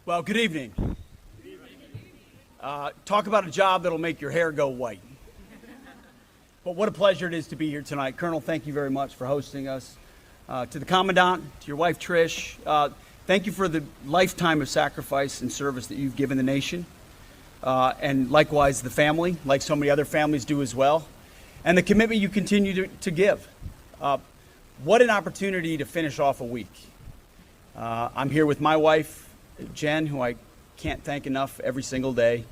Well, good evening. Talk about a job that'll make your hair go white. But what a pleasure it is to be here tonight. Colonel, thank you very much for hosting us. To the Commandant, to your wife Trish, thank you for the lifetime of sacrifice and service that you've given the nation. And likewise the family, like so many other families do as well. And the commitment you continue to give. What an opportunity to finish off a week. I'm here with my wife, Jen, who I can't thank enough every single day.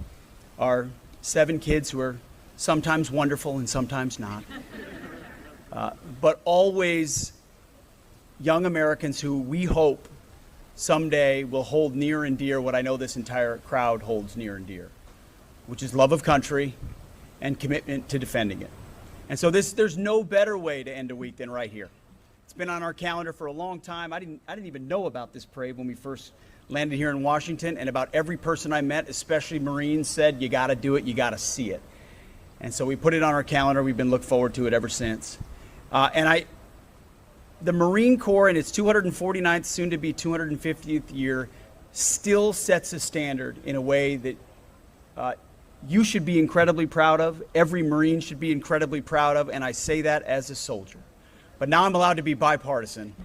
Our 7 kids who are sometimes wonderful and sometimes not. But always young Americans who we hope someday will hold near and dear what I know this entire crowd holds near and dear, which is love of country and commitment to defending it. And so there's no better way to end a week than right here. It's been on our calendar for a long time. I didn't even know about this parade when we first landed here in Washington, and about every person I met, especially Marines, said, you gotta do it, you gotta see it. And so we put it on our calendar. We've been looking forward to it ever since. The Marine Corps in its 249th, soon to be 250th year, still sets a standard in a way that you should be incredibly proud of. Every Marine should be incredibly proud of, and I say that as a soldier. But now I'm allowed to be bipartisan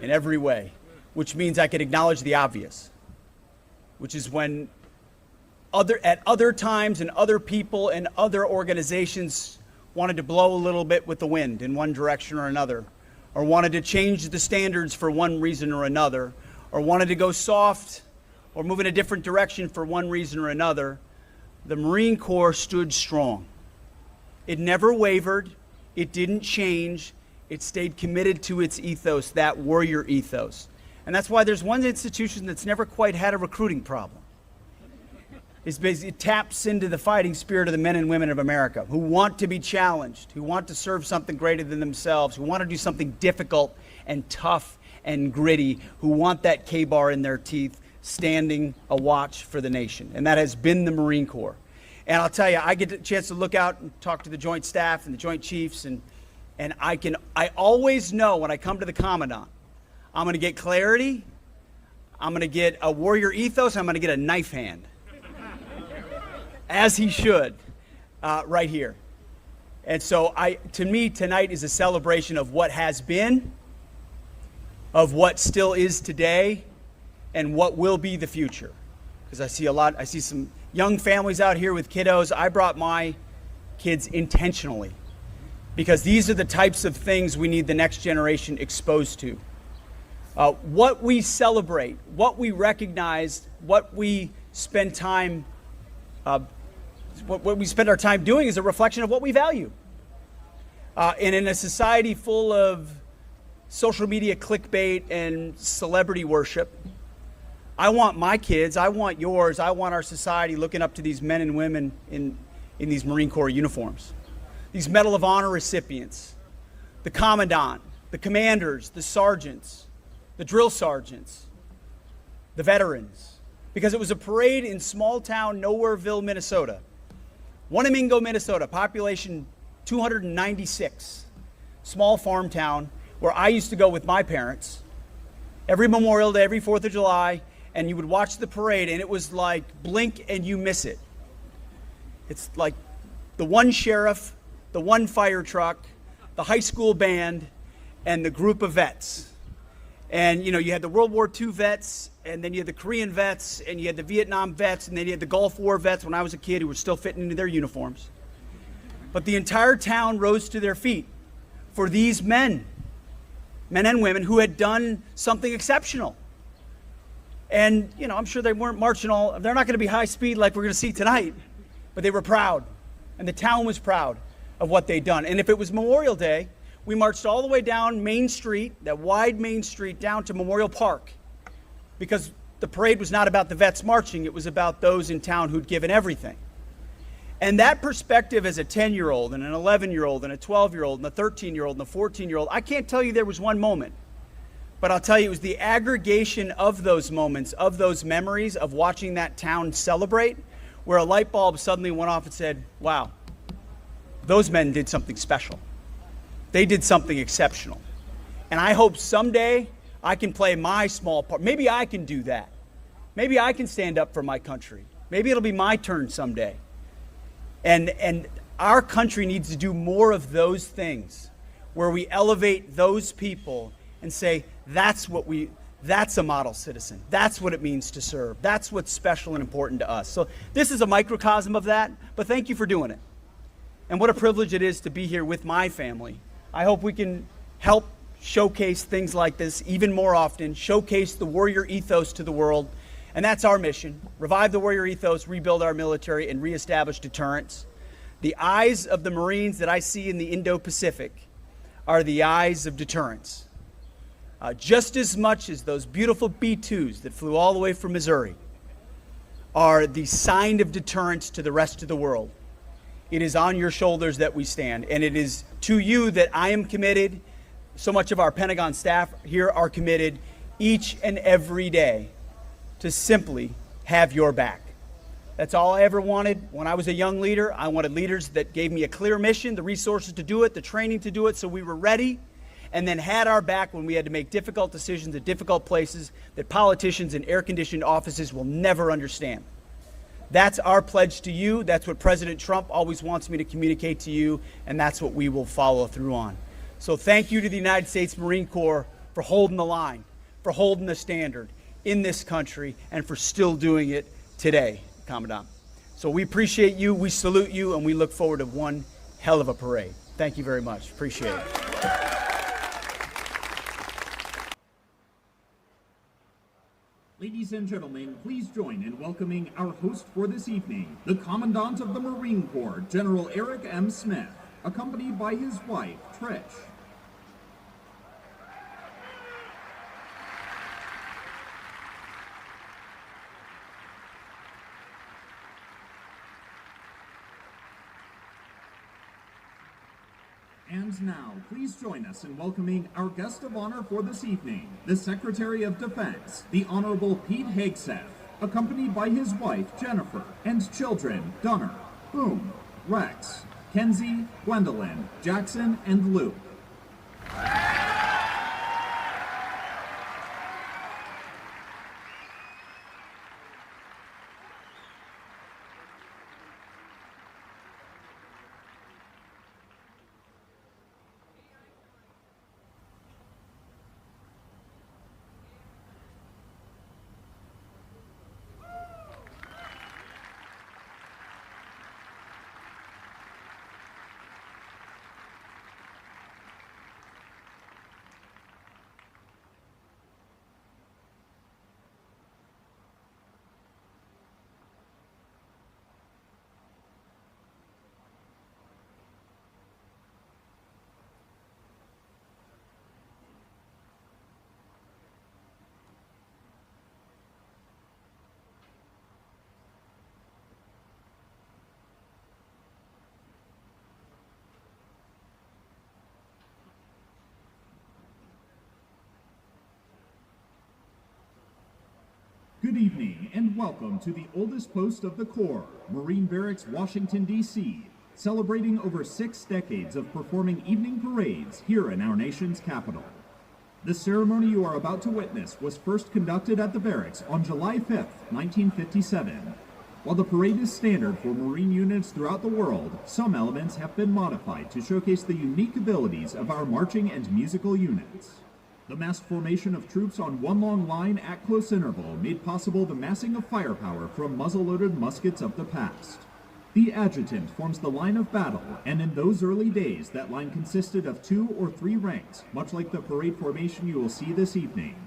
in every way, which means I can acknowledge the obvious, which is when at other times and other people and other organizations wanted to blow a little bit with the wind in one direction or another, or wanted to change the standards for one reason or another, or wanted to go soft or move in a different direction for one reason or another, the Marine Corps stood strong. It never wavered. It didn't change. It stayed committed to its ethos, that warrior ethos. And that's why there's one institution that's never quite had a recruiting problem. It taps into the fighting spirit of the men and women of America who want to be challenged, who want to serve something greater than themselves, who want to do something difficult and tough and gritty, who want that K-bar in their teeth, standing a watch for the nation. And that has been the Marine Corps. And I'll tell you, I get a chance to look out and talk to the Joint Staff and the Joint Chiefs, and I always know when I come to the Commandant, I'm going to get clarity, I'm going to get a warrior ethos, I'm going to get a knife hand. As he should, right here. And so to me, tonight is a celebration of what has been, of what still is today, and what will be the future. Because I see some young families out here with kiddos. I brought my kids intentionally, because these are the types of things we need the next generation exposed to. What we celebrate, what we recognize, what we spend time, what we spend our time doing is a reflection of what we value. And in a society full of social media clickbait and celebrity worship, I want my kids, I want yours, I want our society looking up to these men and women in these Marine Corps uniforms. These Medal of Honor recipients, the Commandant, the commanders, the sergeants, the drill sergeants, the veterans. Because it was a parade in small town Nowhereville, Minnesota. Wanamingo, Minnesota, population 296. Small farm town where I used to go with my parents every Memorial Day, every 4th of July, and you would watch the parade, and it was like blink and you miss it. It's like the one sheriff, the one fire truck, the high school band, and the group of vets. And, you had the World War II vets, and then you had the Korean vets, and you had the Vietnam vets, and then you had the Gulf War vets when I was a kid who were still fitting into their uniforms. But the entire town rose to their feet for these men and women who had done something exceptional. And, I'm sure they weren't marching they're not going to be high speed like we're going to see tonight, but they were proud, and the town was proud of what they'd done. And if it was Memorial Day, we marched all the way down Main Street, that wide Main Street, down to Memorial Park, because the parade was not about the vets marching, it was about those in town who'd given everything. And that perspective as a 10-year-old and an 11-year-old and a 12-year-old and a 13-year-old and a 14-year-old, I can't tell you there was one moment, but I'll tell you it was the aggregation of those moments, of those memories of watching that town celebrate, where a light bulb suddenly went off and said, wow, those men did something special. They did something exceptional. And I hope someday I can play my small part. Maybe I can do that. Maybe I can stand up for my country. Maybe it'll be my turn someday. And our country needs to do more of those things where we elevate those people and say, that's a model citizen. That's what it means to serve. That's what's special and important to us. So this is a microcosm of that, but thank you for doing it. And what a privilege it is to be here with my family. I hope we can help showcase things like this even more often, showcase the warrior ethos to the world. And that's our mission: revive the warrior ethos, rebuild our military, and reestablish deterrence. The eyes of the Marines that I see in the Indo-Pacific are the eyes of deterrence. Just as much as those beautiful B-2s that flew all the way from Missouri are the sign of deterrence to the rest of the world. It is on your shoulders that we stand, and it is to you that I am committed. So much of our Pentagon staff here are committed each and every day to simply have your back. That's all I ever wanted when I was a young leader. I wanted leaders that gave me a clear mission, the resources to do it, the training to do it, so we were ready, and then had our back when we had to make difficult decisions at difficult places that politicians in air-conditioned offices will never understand. That's our pledge to you. That's what President Trump always wants me to communicate to you, and that's what we will follow through on. So thank you to the United States Marine Corps for holding the line, for holding the standard in this country, and for still doing it today, Commandant. So we appreciate you, we salute you, and we look forward to one hell of a parade. Thank you very much. Appreciate it. Ladies and gentlemen, please join in welcoming our host for this evening, the Commandant of the Marine Corps, General Eric M. Smith, accompanied by his wife, Trish. And now, please join us in welcoming our guest of honor for this evening, the Secretary of Defense, the Honorable Pete Hegseth, accompanied by his wife, Jennifer, and children, Gunnar, Boom, Rex, Kenzie, Gwendolyn, Jackson, and Luke. Good evening and welcome to the oldest post of the Corps, Marine Barracks, Washington, D.C., celebrating over 6 decades of performing evening parades here in our nation's capital. The ceremony you are about to witness was first conducted at the barracks on July 5, 1957. While the parade is standard for Marine units throughout the world, some elements have been modified to showcase the unique abilities of our marching and musical units. The massed formation of troops on one long line at close interval made possible the massing of firepower from muzzle-loaded muskets of the past. The adjutant forms the line of battle, and in those early days that line consisted of 2 or 3 ranks, much like the parade formation you will see this evening.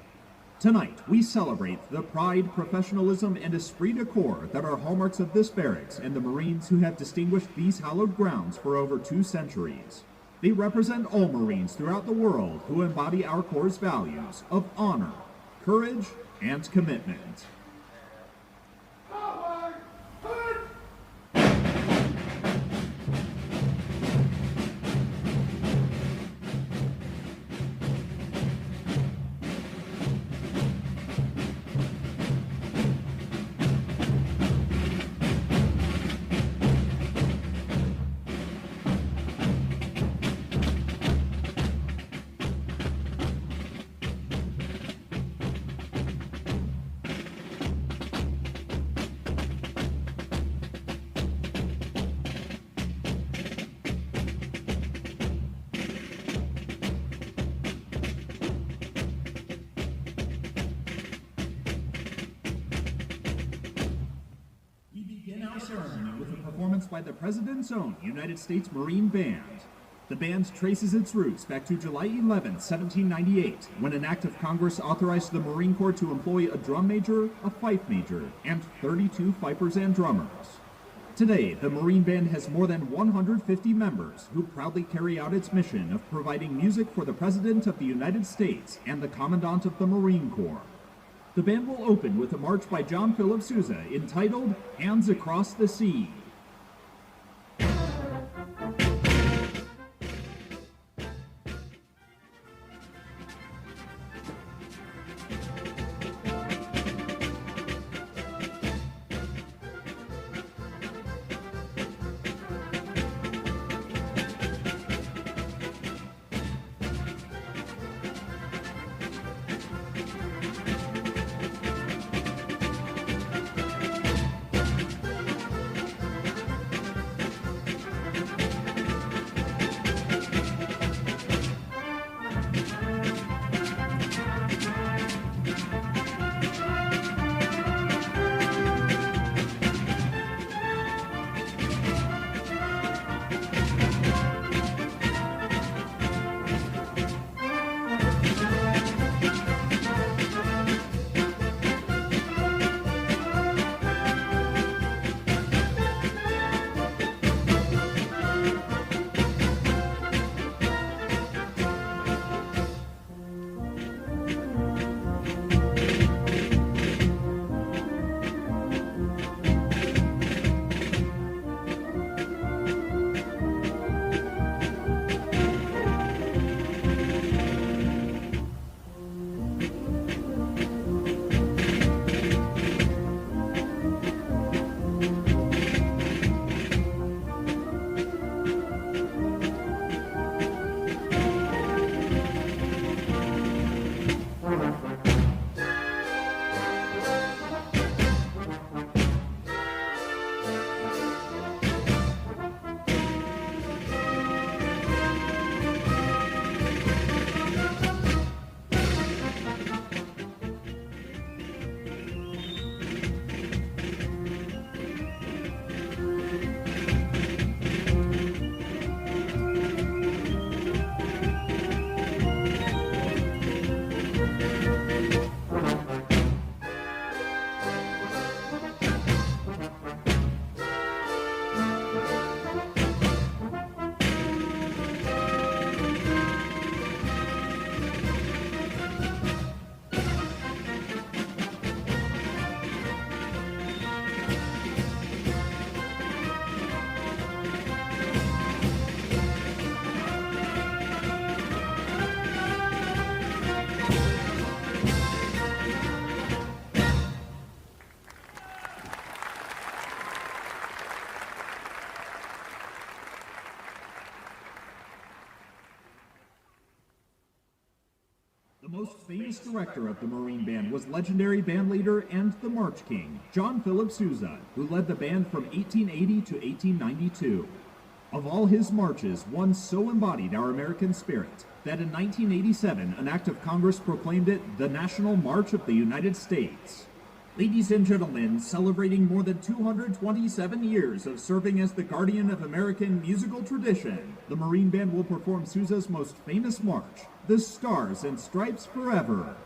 Tonight, we celebrate the pride, professionalism, and esprit de corps that are hallmarks of this barracks and the Marines who have distinguished these hallowed grounds for over 2 centuries. They represent all Marines throughout the world who embody our Corps' values of honor, courage, and commitment. the ceremony with a performance by the President's own United States Marine Band. The band traces its roots back to July 11, 1798, when an act of Congress authorized the Marine Corps to employ a drum major, a fife major, and 32 fifers and drummers. Today, the Marine Band has more than 150 members who proudly carry out its mission of providing music for the President of the United States and the Commandant of the Marine Corps. The band will open with a march by John Philip Sousa entitled Hands Across the Sea. The most famous director of the Marine Band was legendary bandleader and the March King, John Philip Sousa, who led the band from 1880 to 1892. Of all his marches, one so embodied our American spirit that in 1987, an act of Congress proclaimed it the National March of the United States. Ladies and gentlemen, celebrating more than 227 years of serving as the guardian of American musical tradition, the Marine Band will perform Sousa's most famous march, the Stars and Stripes Forever.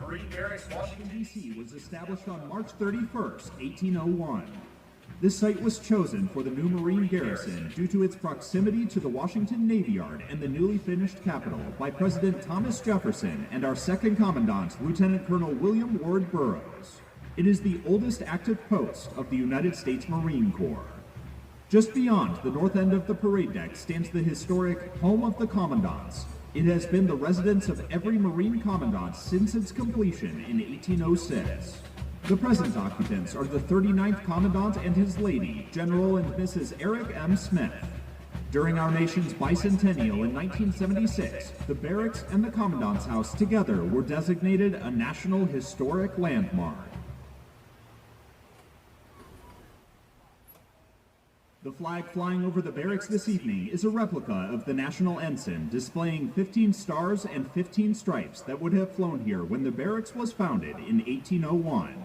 Marine Barracks, Washington, D.C. was established on March 31st, 1801. This site was chosen for the new Marine garrison due to its proximity to the Washington Navy Yard and the newly finished Capitol by President Thomas Jefferson and our second Commandant, Lieutenant Colonel William Ward Burroughs. It is the oldest active post of the United States Marine Corps. Just beyond the north end of the parade deck stands the historic Home of the Commandants. It has been the residence of every Marine Commandant since its completion in 1806. The present occupants are the 39th Commandant and his lady, General and Mrs. Eric M. Smith. During our nation's bicentennial in 1976, the barracks and the Commandant's house together were designated a National Historic Landmark. The flag flying over the barracks this evening is a replica of the national ensign, displaying 15 stars and 15 stripes that would have flown here when the barracks was founded in 1801.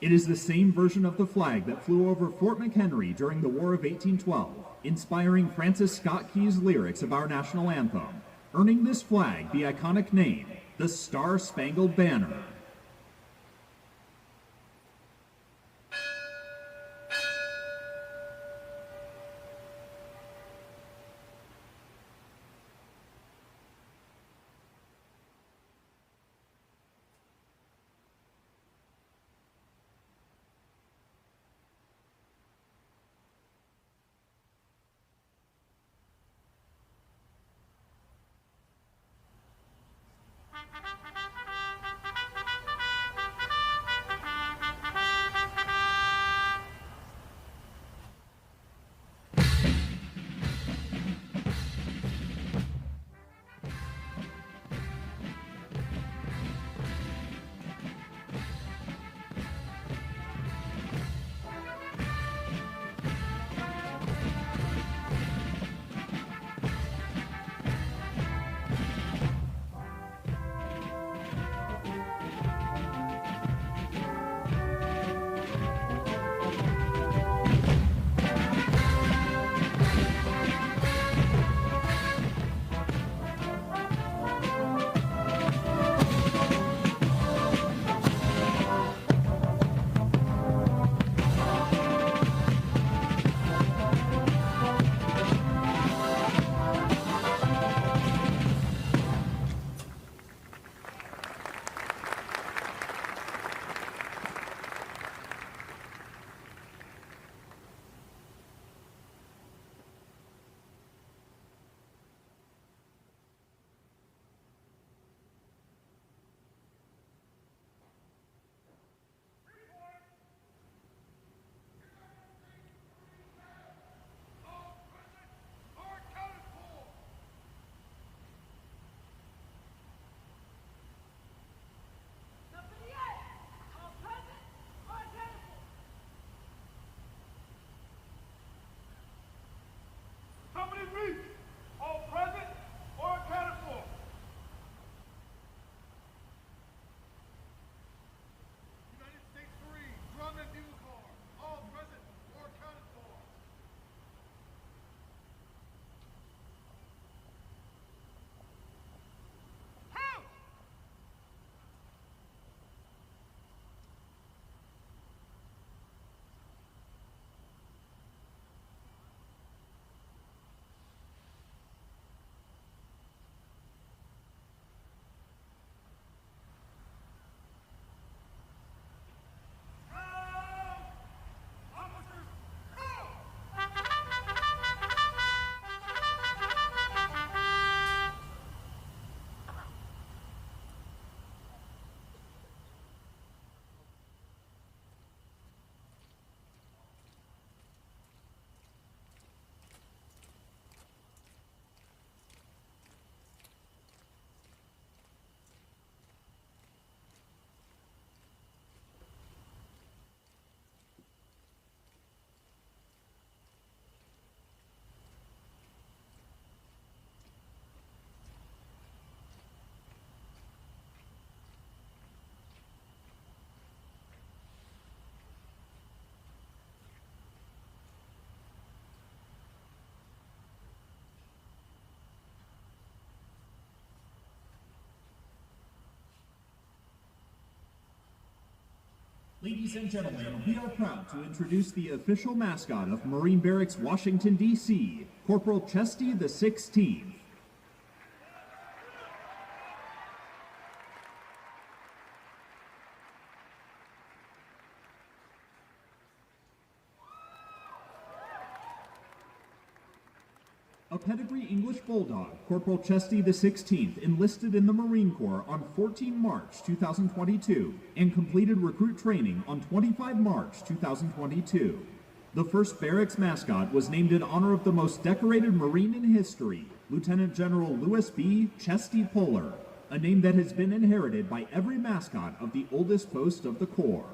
It is the same version of the flag that flew over Fort McHenry during the War of 1812, inspiring Francis Scott Key's lyrics of our national anthem, earning this flag the iconic name, the Star-Spangled Banner. Ladies and gentlemen, we are proud to introduce the official mascot of Marine Barracks, Washington, D.C., Corporal Chesty the 16th. A pedigree English bulldog, Corporal Chesty the 16th enlisted in the Marine Corps on 14 March 2022 and completed recruit training on 25 March 2022. The first barracks mascot was named in honor of the most decorated Marine in history, Lieutenant General Louis B. Chesty Puller, a name that has been inherited by every mascot of the oldest post of the Corps.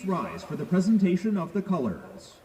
please rise for the presentation of the colors.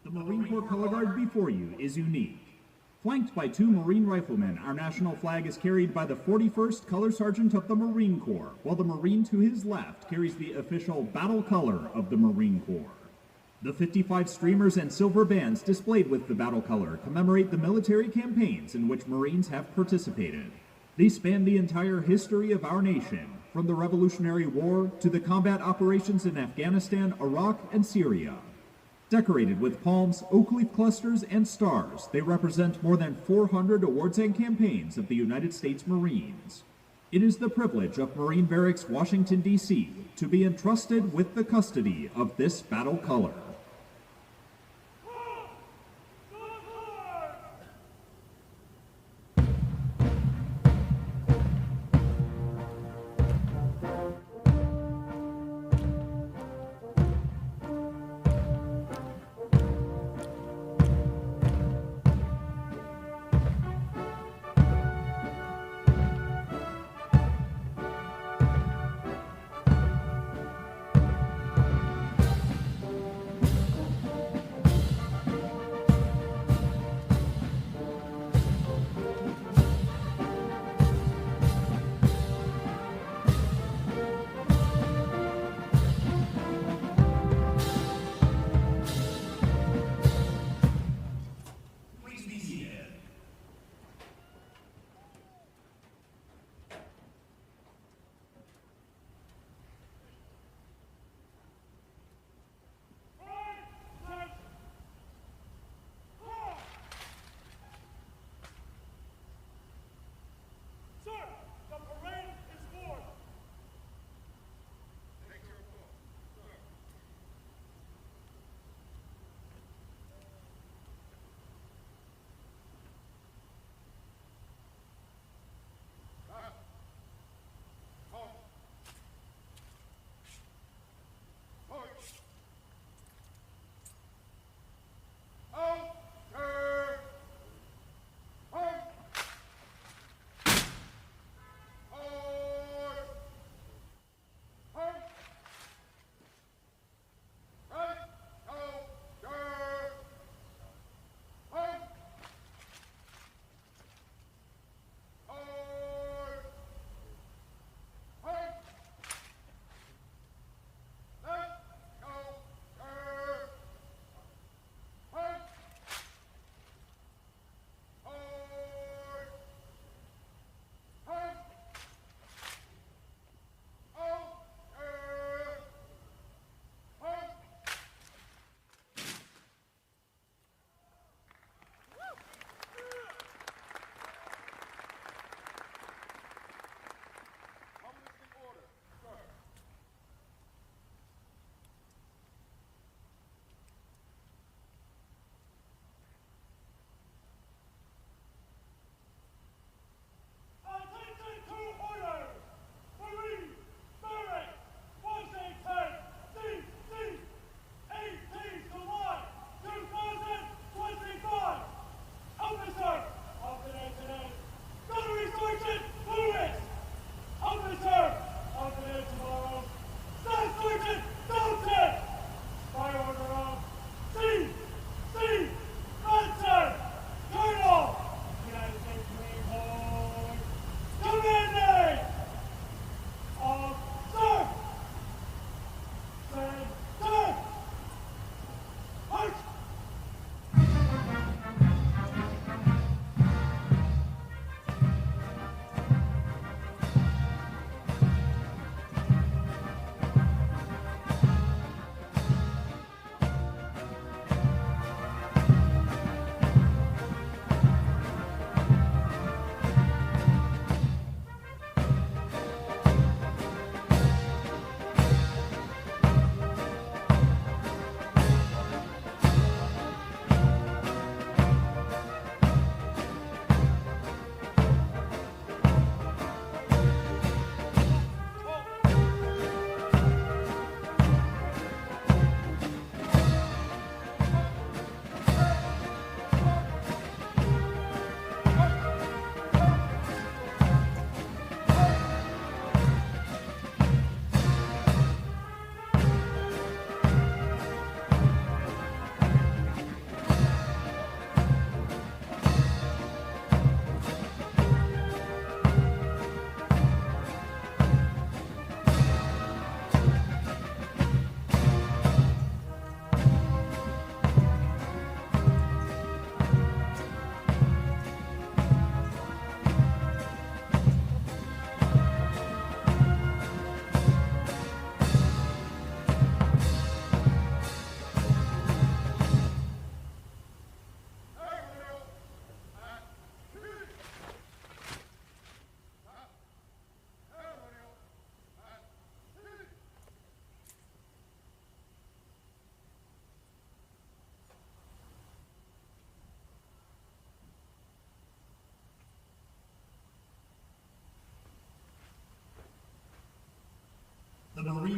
The Marine Corps color guard before you is unique. Flanked by two Marine riflemen, our national flag is carried by the 41st Color Sergeant of the Marine Corps, while the Marine to his left carries the official battle color of the Marine Corps. The 55 streamers and silver bands displayed with the battle color commemorate the military campaigns in which Marines have participated. They span the entire history of our nation, from the Revolutionary War to the combat operations in Afghanistan, Iraq, and Syria. Decorated with palms, oak leaf clusters, and stars, they represent more than 400 awards and campaigns of the United States Marines. It is the privilege of Marine Barracks, Washington, D.C., to be entrusted with the custody of this battle color.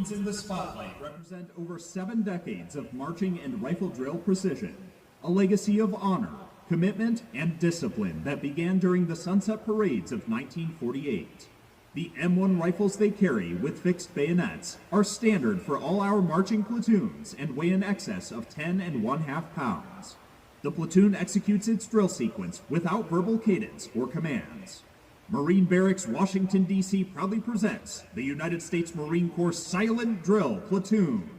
platoons in the spotlight represent over 7 decades of marching and rifle drill precision, a legacy of honor, commitment, and discipline that began during the Sunset Parades of 1948. The M1 rifles they carry with fixed bayonets are standard for all our marching platoons and weigh in excess of 10 1/2 pounds. The platoon executes its drill sequence without verbal cadence or commands. Marine Barracks, Washington, D.C. proudly presents the United States Marine Corps Silent Drill Platoon.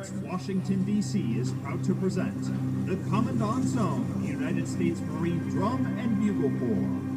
Barracks, Washington, D.C. is proud to present the Commandant's Own United States Marine Drum and Bugle Corps.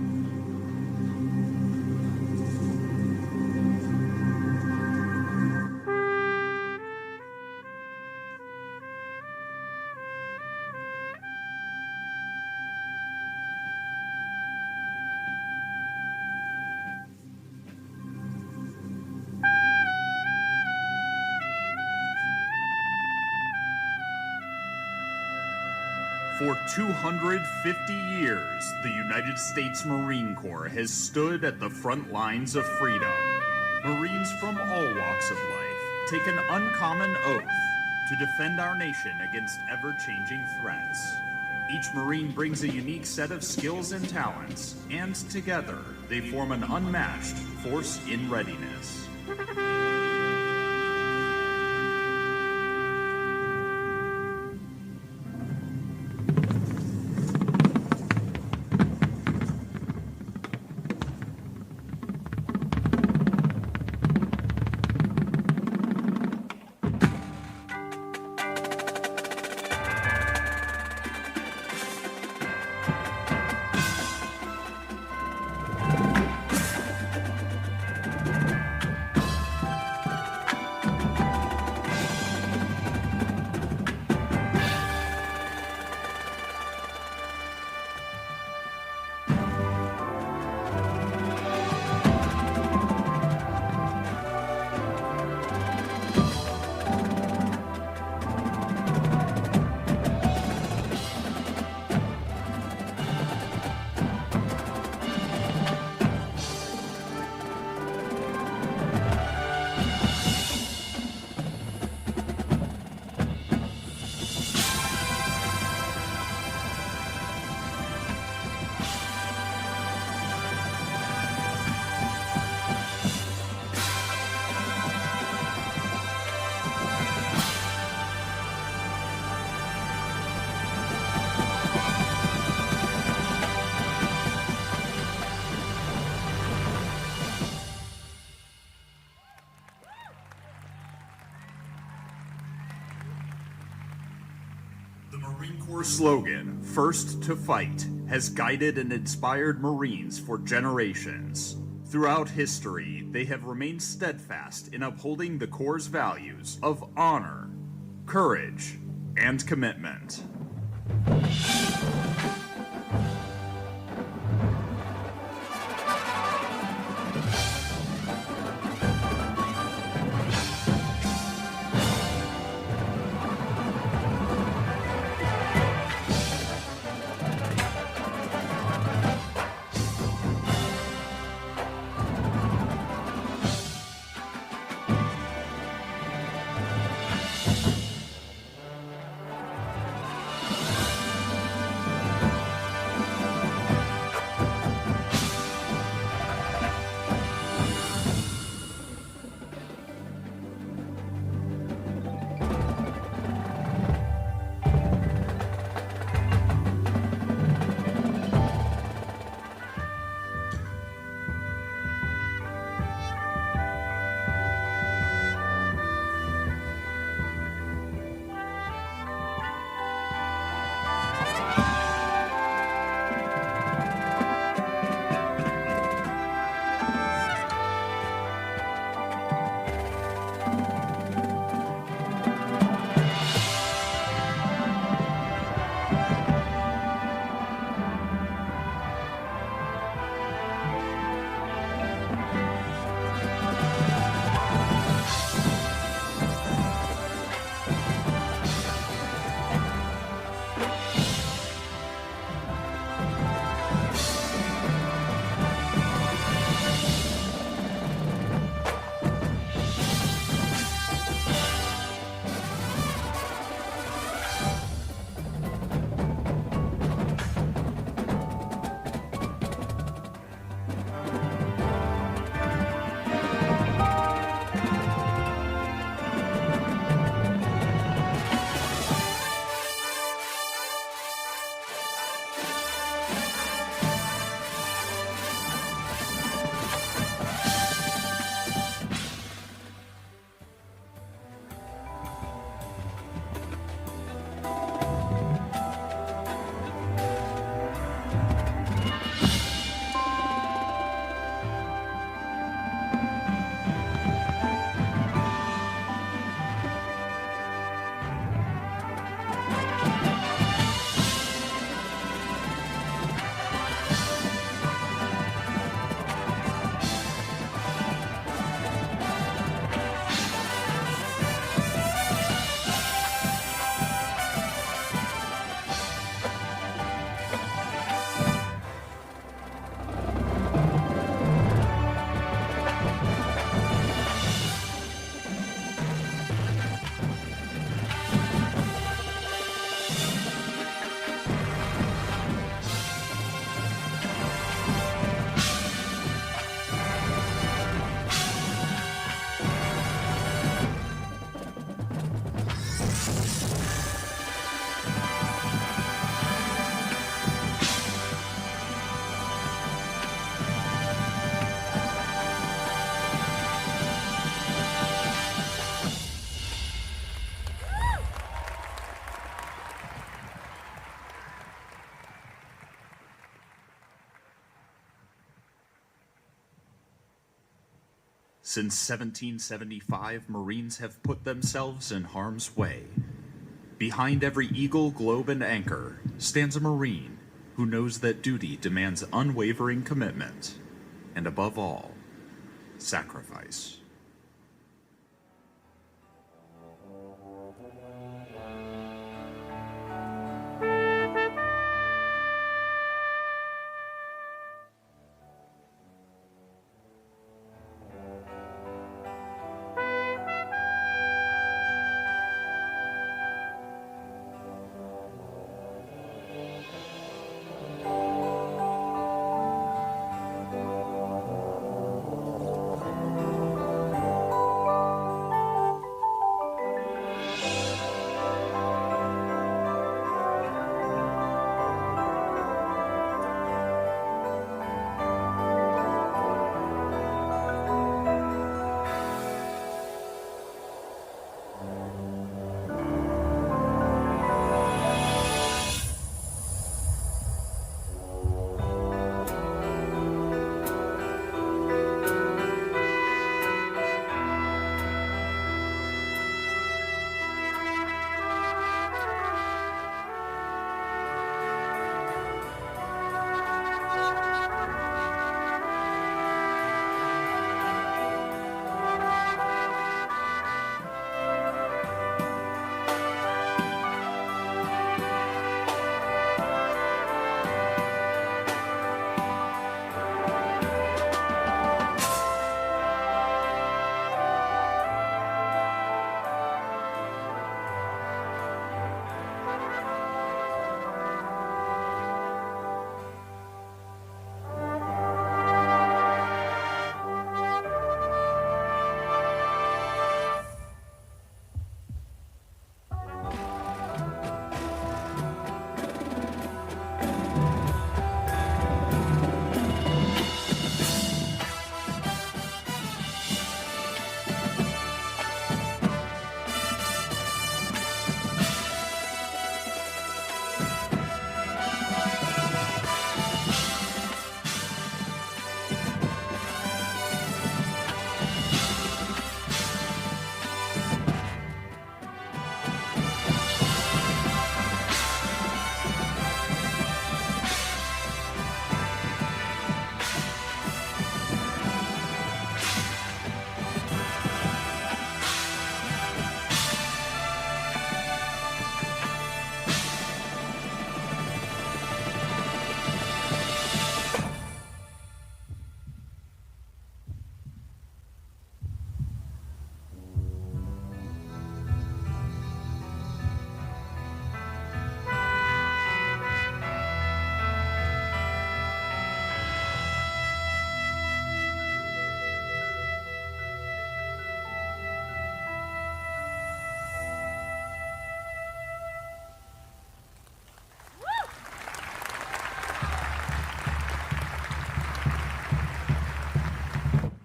For 250 years, the United States Marine Corps has stood at the front lines of freedom. Marines from all walks of life take an uncommon oath to defend our nation against ever-changing threats. Each Marine brings a unique set of skills and talents, and together they form an unmatched force in readiness. The Marine Corps slogan, "First to Fight," has guided and inspired Marines for generations. Throughout history, they have remained steadfast in upholding the Corps' values of honor, courage, and commitment. Since 1775, Marines have put themselves in harm's way. Behind every eagle, globe, and anchor stands a Marine who knows that duty demands unwavering commitment and, above all, sacrifice.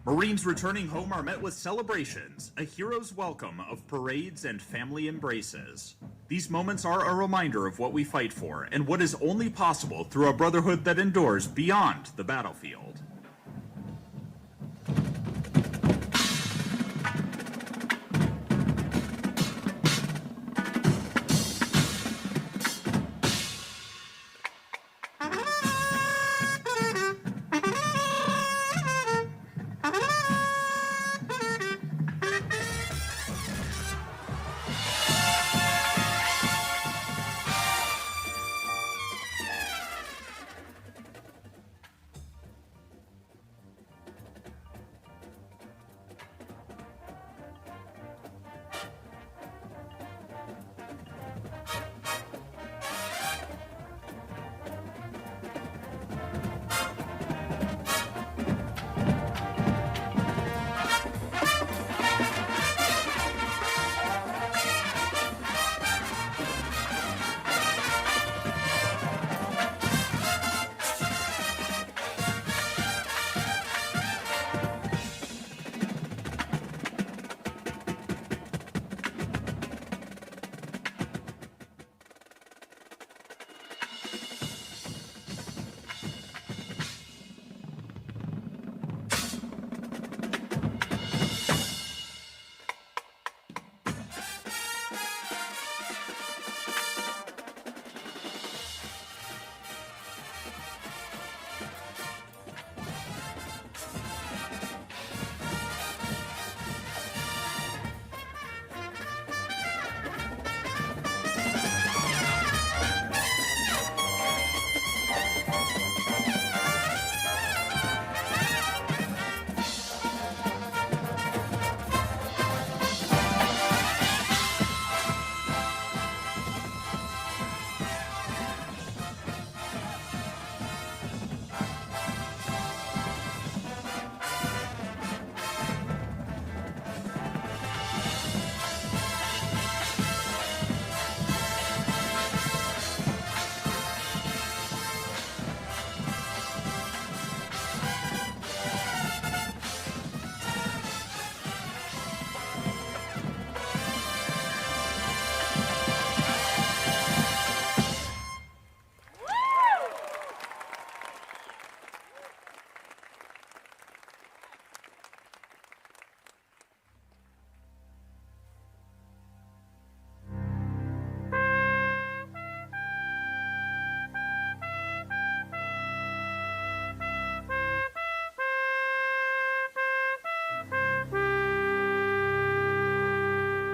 Marines returning home are met with celebrations, a hero's welcome of parades and family embraces. These moments are a reminder of what we fight for and what is only possible through a brotherhood that endures beyond the battlefield.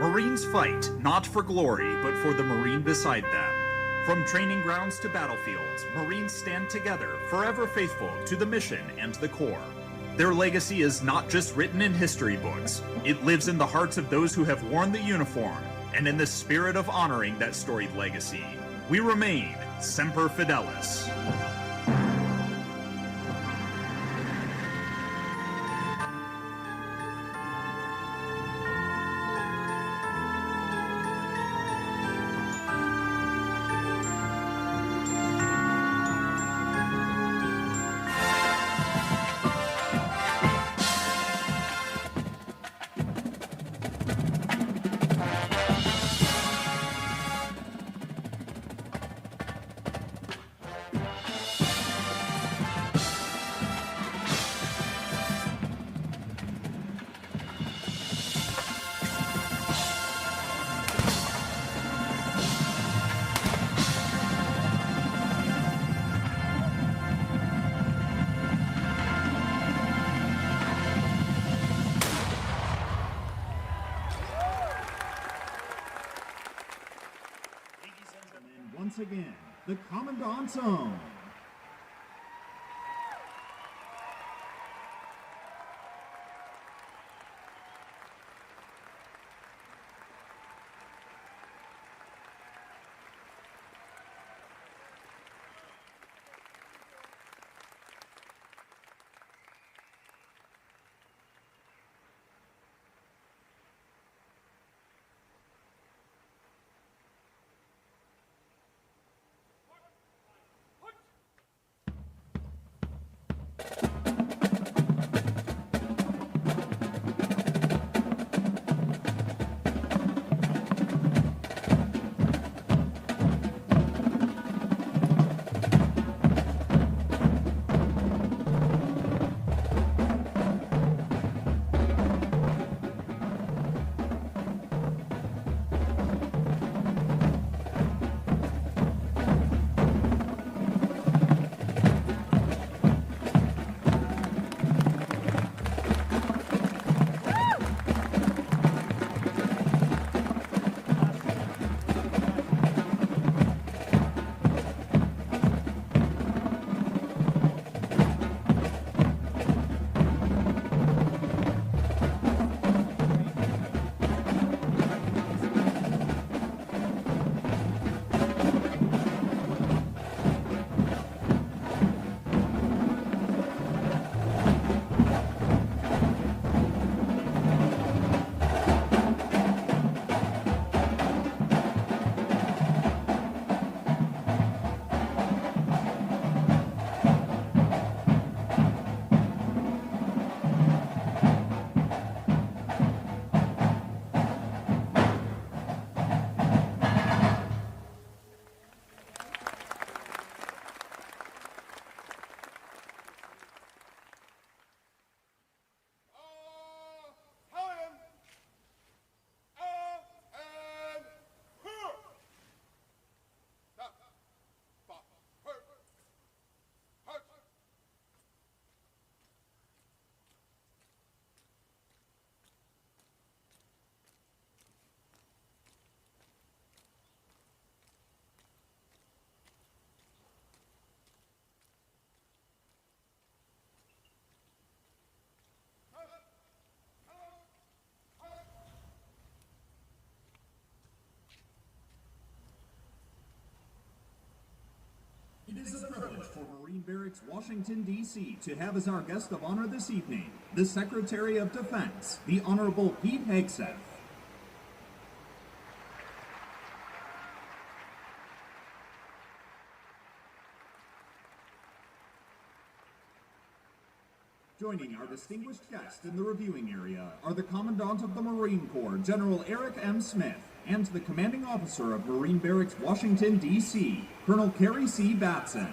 Marines fight not for glory, but for the Marine beside them. From training grounds to battlefields, Marines stand together, forever faithful to the mission and the Corps. Their legacy is not just written in history books. It lives in the hearts of those who have worn the uniform, and in the spirit of honoring that storied legacy, we remain Semper Fidelis. Once again, the Commandant's Own. It is a privilege for Marine Barracks, Washington, D.C. to have as our guest of honor this evening, the Secretary of Defense, the Honorable Pete Hegseth. Joining our distinguished guest in the reviewing area are the Commandant of the Marine Corps, General Eric M. Smith, and the Commanding Officer of Marine Barracks, Washington, D.C., Colonel Carrie C. Batson.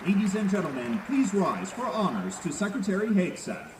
Ladies and gentlemen, please rise for honors to Secretary Hegseth.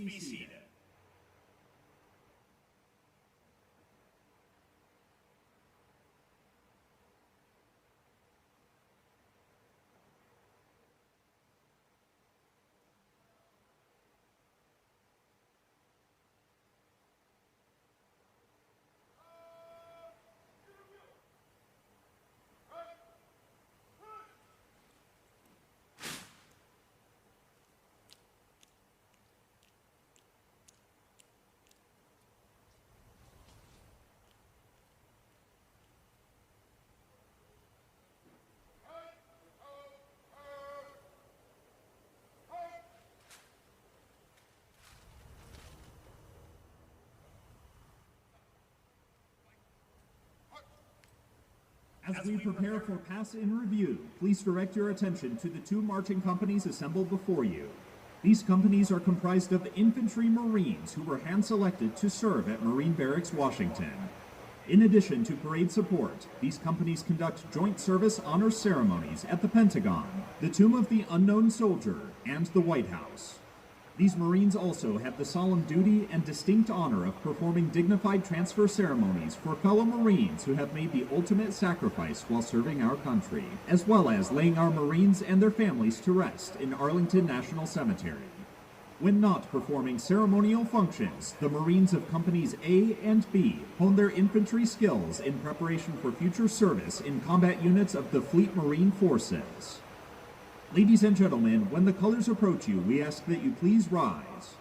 be seated. As we prepare for pass in review, please direct your attention to the two marching companies assembled before you. These companies are comprised of infantry Marines who were hand-selected to serve at Marine Barracks, Washington. In addition to parade support, these companies conduct joint service honor ceremonies at the Pentagon, the Tomb of the Unknown Soldier, and the White House. These Marines also have the solemn duty and distinct honor of performing dignified transfer ceremonies for fellow Marines who have made the ultimate sacrifice while serving our country, as well as laying our Marines and their families to rest in Arlington National Cemetery. When not performing ceremonial functions, the Marines of Companies A and B hone their infantry skills in preparation for future service in combat units of the Fleet Marine Forces. Ladies and gentlemen, when the colors approach you, we ask that you please rise.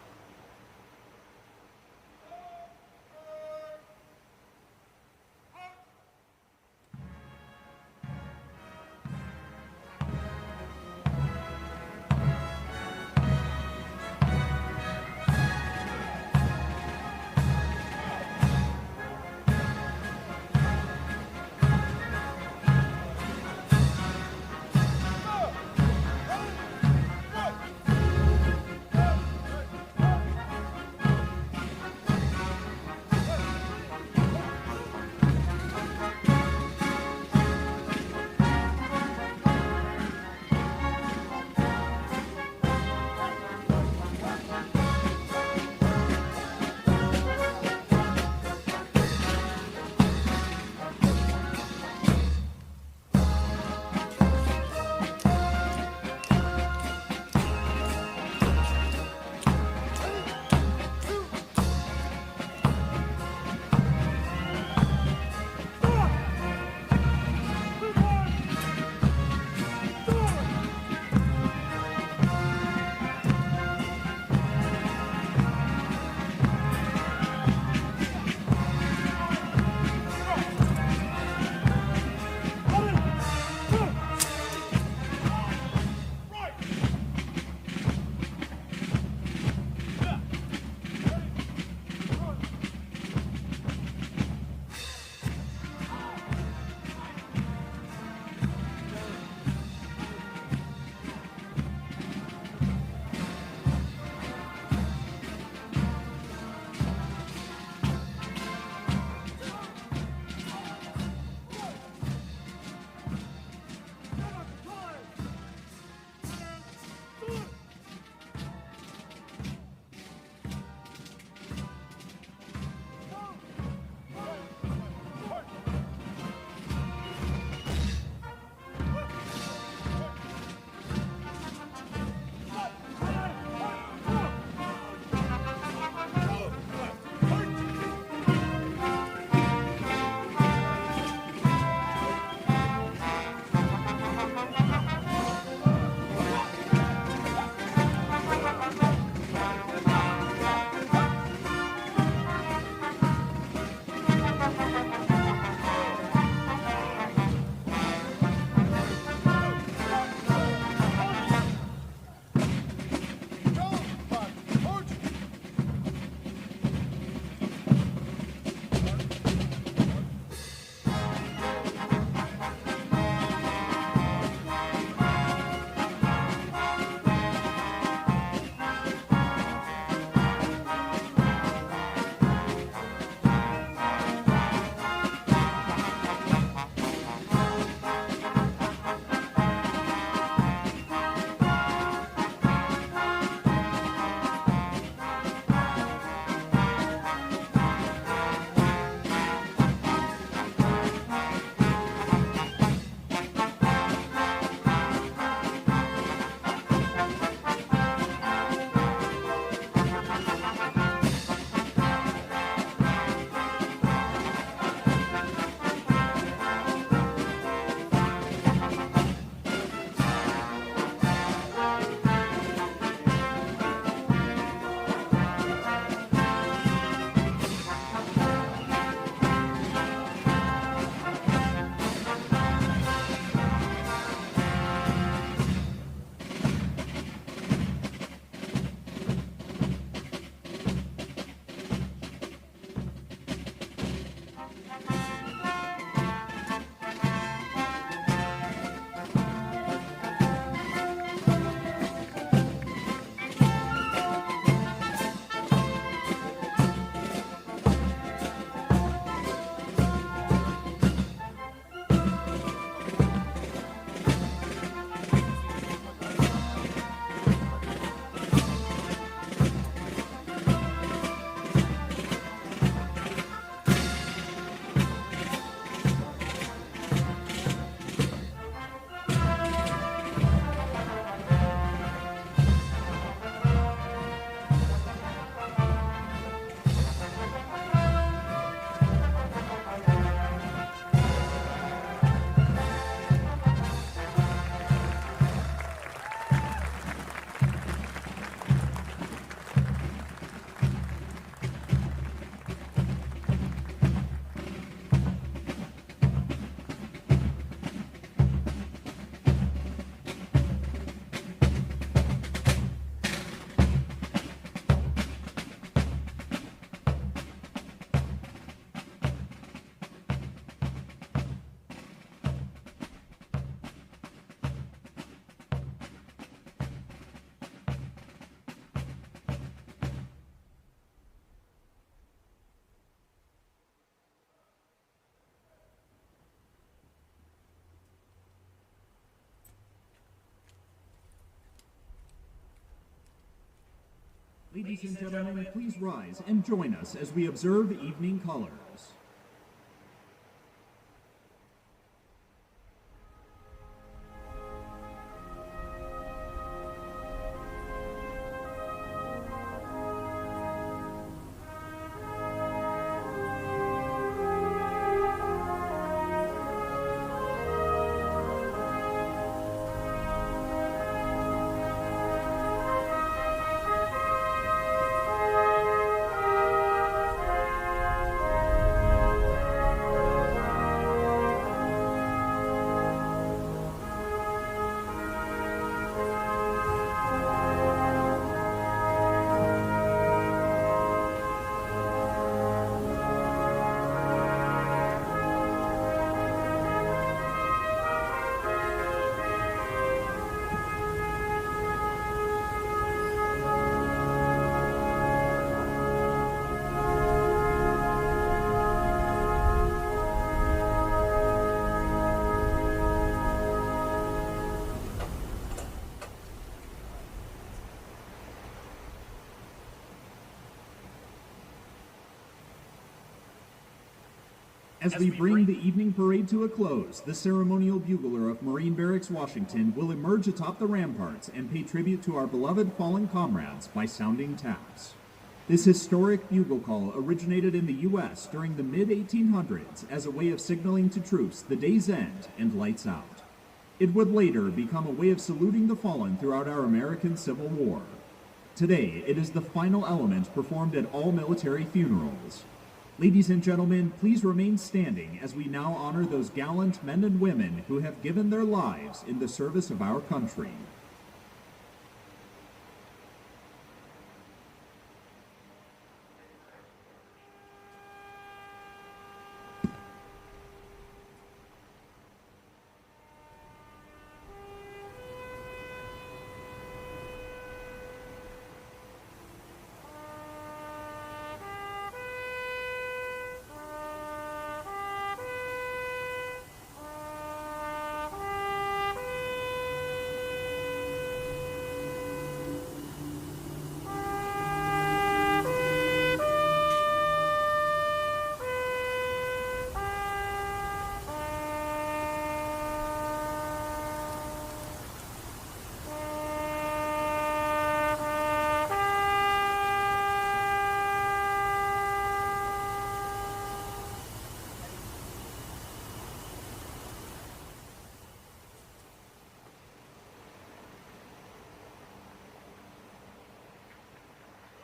Ladies and gentlemen, please rise and join us as we observe evening colors. As we bring the evening parade to a close, the ceremonial bugler of Marine Barracks, Washington will emerge atop the ramparts and pay tribute to our beloved fallen comrades by sounding taps. This historic bugle call originated in the U.S. during the mid-1800s as a way of signaling to troops the day's end and lights out. It would later become a way of saluting the fallen throughout our American Civil War. Today, it is the final element performed at all military funerals. Ladies and gentlemen, please remain standing as we now honor those gallant men and women who have given their lives in the service of our country.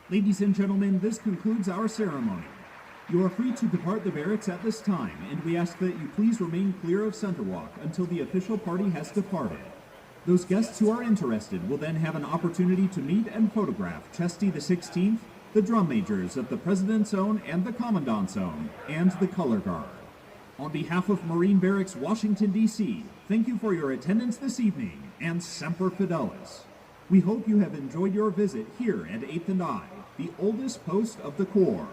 Ladies and gentlemen, this concludes our ceremony. You are free to depart the barracks at this time, and we ask that you please remain clear of Center Walk until the official party has departed. Those guests who are interested will then have an opportunity to meet and photograph Chesty the 16th, the drum majors of the President's Own and the Commandant's Own, and the Color Guard. On behalf of Marine Barracks, Washington, D.C., thank you for your attendance this evening, and Semper Fidelis. We hope you have enjoyed your visit here at 8th and I, the oldest post of the Corps.